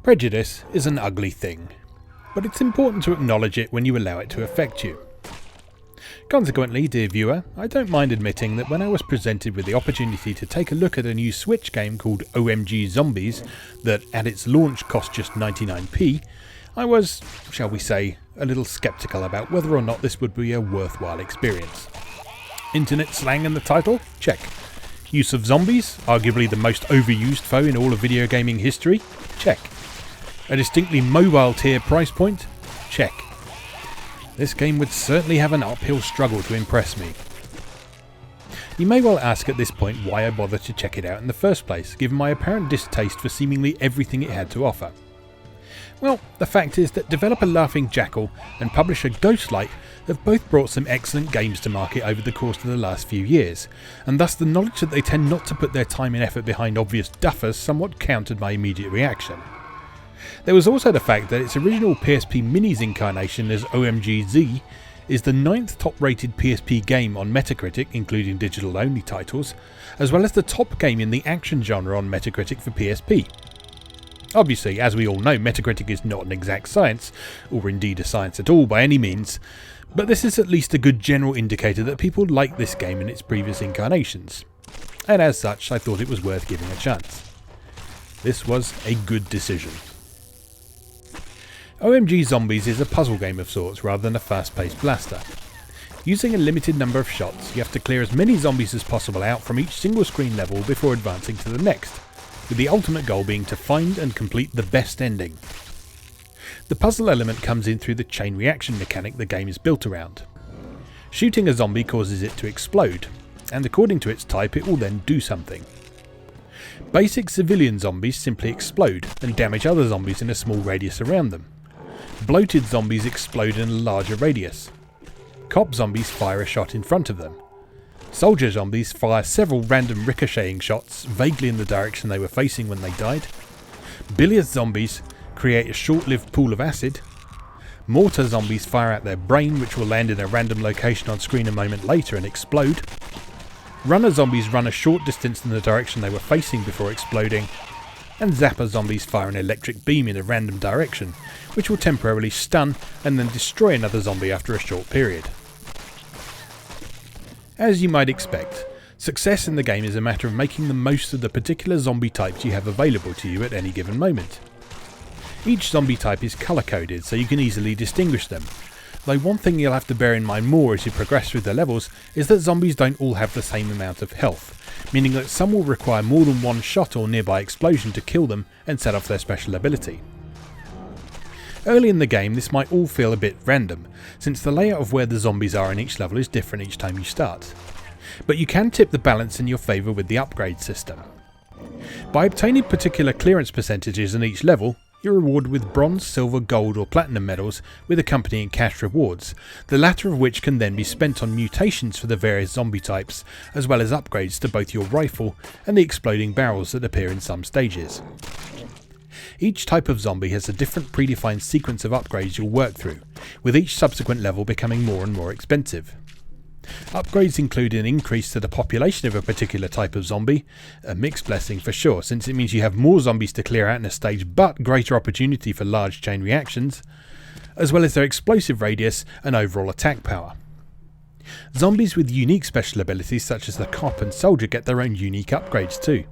Prejudice is an ugly thing, but it's important to acknowledge it when you allow it to affect you. Consequently, dear viewer, I don't mind admitting that when I was presented with the opportunity to take a look at a new Switch game called OMG Zombies that at its launch cost just 99p, I was, shall we say, a little sceptical about whether or not this would be a worthwhile experience. Internet slang in the title? Check. Use of zombies, arguably the most overused foe in all of video gaming history? Check. A distinctly mobile tier price point? Check. This game would certainly have an uphill struggle to impress me. You may well ask at this point why I bothered to check it out in the first place, given my apparent distaste for seemingly everything it had to offer. Well, the fact is that developer Laughing Jackal and publisher Ghostlight have both brought some excellent games to market over the course of the last few years, and thus the knowledge that they tend not to put their time and effort behind obvious duffers somewhat countered my immediate reaction. There was also the fact that its original PSP Minis incarnation as OMG Z is the 9th top rated PSP game on Metacritic, including digital only titles, as well as the top game in the action genre on Metacritic for PSP. Obviously, as we all know, Metacritic is not an exact science, or indeed a science at all by any means, but this is at least a good general indicator that people like this game in its previous incarnations, and as such I thought it was worth giving a chance. This was a good decision. OMG Zombies is a puzzle game of sorts rather than a fast-paced blaster. Using a limited number of shots, you have to clear as many zombies as possible out from each single screen level before advancing to the next, with the ultimate goal being to find and complete the best ending. The puzzle element comes in through the chain reaction mechanic the game is built around. Shooting a zombie causes it to explode, and according to its type it will then do something. Basic civilian zombies simply explode and damage other zombies in a small radius around them. Bloated zombies explode in a larger radius. Cop zombies fire a shot in front of them. Soldier zombies fire several random ricocheting shots vaguely in the direction they were facing when they died. Billiard zombies create a short-lived pool of acid. Mortar zombies fire out their brain, which will land in a random location on screen a moment later and explode. Runner zombies run a short distance in the direction they were facing before exploding. And zapper zombies fire an electric beam in a random direction, which will temporarily stun and then destroy another zombie after a short period. As you might expect, success in the game is a matter of making the most of the particular zombie types you have available to you at any given moment. Each zombie type is colour coded so you can easily distinguish them, though one thing you'll have to bear in mind more as you progress through the levels is that zombies don't all have the same amount of health, meaning that some will require more than one shot or nearby explosion to kill them and set off their special ability. Early in the game this might all feel a bit random, since the layout of where the zombies are in each level is different each time you start, but you can tip the balance in your favour with the upgrade system. By obtaining particular clearance percentages in each level, you're rewarded with bronze, silver, gold or platinum medals with accompanying cash rewards, the latter of which can then be spent on mutations for the various zombie types, as well as upgrades to both your rifle and the exploding barrels that appear in some stages. Each type of zombie has a different predefined sequence of upgrades you'll work through, with each subsequent level becoming more and more expensive. Upgrades include an increase to the population of a particular type of zombie, a mixed blessing for sure since it means you have more zombies to clear out in a stage but greater opportunity for large chain reactions, as well as their explosive radius and overall attack power. Zombies with unique special abilities such as the cop and soldier get their own unique upgrades too.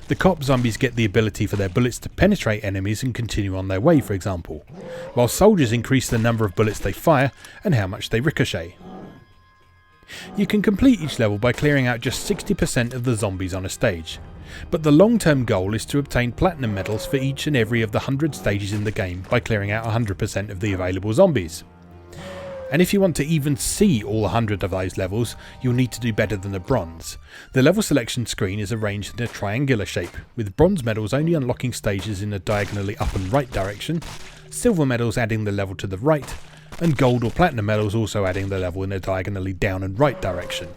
The cop zombies get the ability for their bullets to penetrate enemies and continue on their way, for example, while soldiers increase the number of bullets they fire and how much they ricochet. You can complete each level by clearing out just 60% of the zombies on a stage, but the long-term goal is to obtain platinum medals for each and every of the 100 stages in the game by clearing out 100% of the available zombies. And if you want to even see all 100 of those levels, you'll need to do better than a bronze. The level selection screen is arranged in a triangular shape, with bronze medals only unlocking stages in a diagonally up and right direction, silver medals adding the level to the right, and gold or platinum medals also adding the level in a diagonally down and right direction.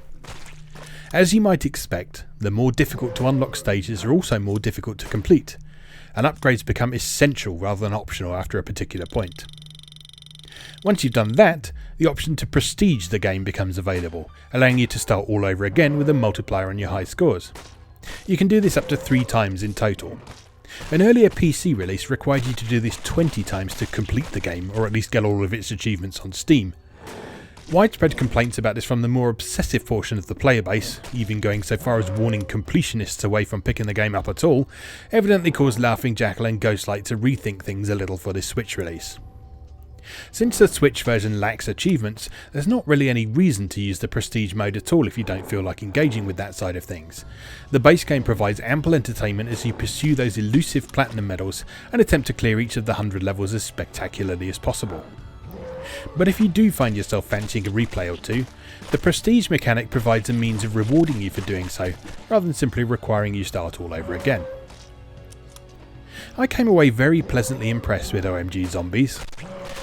As you might expect, the more difficult to unlock stages are also more difficult to complete, and upgrades become essential rather than optional after a particular point. Once you've done that, the option to prestige the game becomes available, allowing you to start all over again with a multiplier on your high scores. You can do this up to 3 times in total. An earlier PC release required you to do this 20 times to complete the game, or at least get all of its achievements on Steam. Widespread complaints about this from the more obsessive portion of the player base, even going so far as warning completionists away from picking the game up at all, evidently caused Laughing Jackal and Ghostlight to rethink things a little for this Switch release. Since the Switch version lacks achievements, there's not really any reason to use the Prestige mode at all if you don't feel like engaging with that side of things. The base game provides ample entertainment as you pursue those elusive platinum medals and attempt to clear each of the 100 levels as spectacularly as possible. But if you do find yourself fancying a replay or two, the Prestige mechanic provides a means of rewarding you for doing so, rather than simply requiring you start all over again. I came away very pleasantly impressed with OMG Zombies.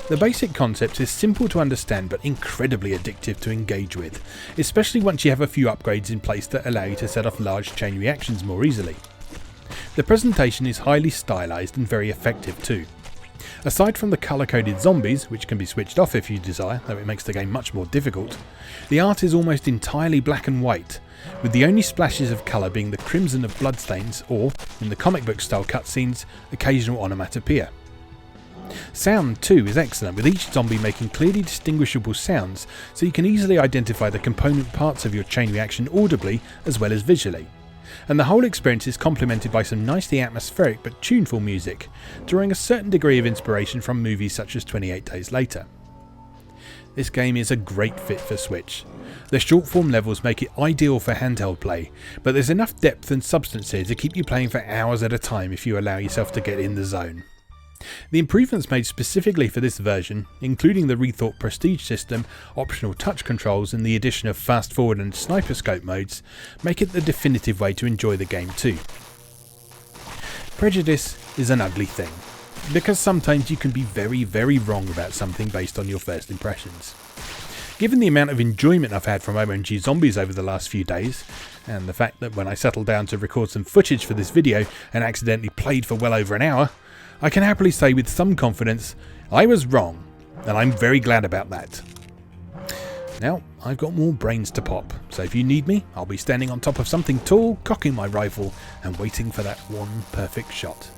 The basic concept is simple to understand but incredibly addictive to engage with, especially once you have a few upgrades in place that allow you to set off large chain reactions more easily. The presentation is highly stylised and very effective too. Aside from the colour-coded zombies, which can be switched off if you desire, though it makes the game much more difficult, the art is almost entirely black and white, with the only splashes of colour being the crimson of bloodstains or, in the comic book style cutscenes, occasional onomatopoeia. Sound too is excellent, with each zombie making clearly distinguishable sounds so you can easily identify the component parts of your chain reaction audibly as well as visually. And the whole experience is complemented by some nicely atmospheric but tuneful music, drawing a certain degree of inspiration from movies such as 28 Days Later. This game is a great fit for Switch. The short form levels make it ideal for handheld play, but there's enough depth and substance here to keep you playing for hours at a time if you allow yourself to get in the zone. The improvements made specifically for this version, including the rethought Prestige system, optional touch controls and the addition of fast forward and sniper scope modes, make it the definitive way to enjoy the game too. Prejudice is an ugly thing, because sometimes you can be very, very wrong about something based on your first impressions. Given the amount of enjoyment I've had from OMG Zombies over the last few days, and the fact that when I settled down to record some footage for this video and accidentally played for well over an hour, I can happily say with some confidence, I was wrong, and I'm very glad about that. Now, I've got more brains to pop, so if you need me, I'll be standing on top of something tall, cocking my rifle, and waiting for that one perfect shot.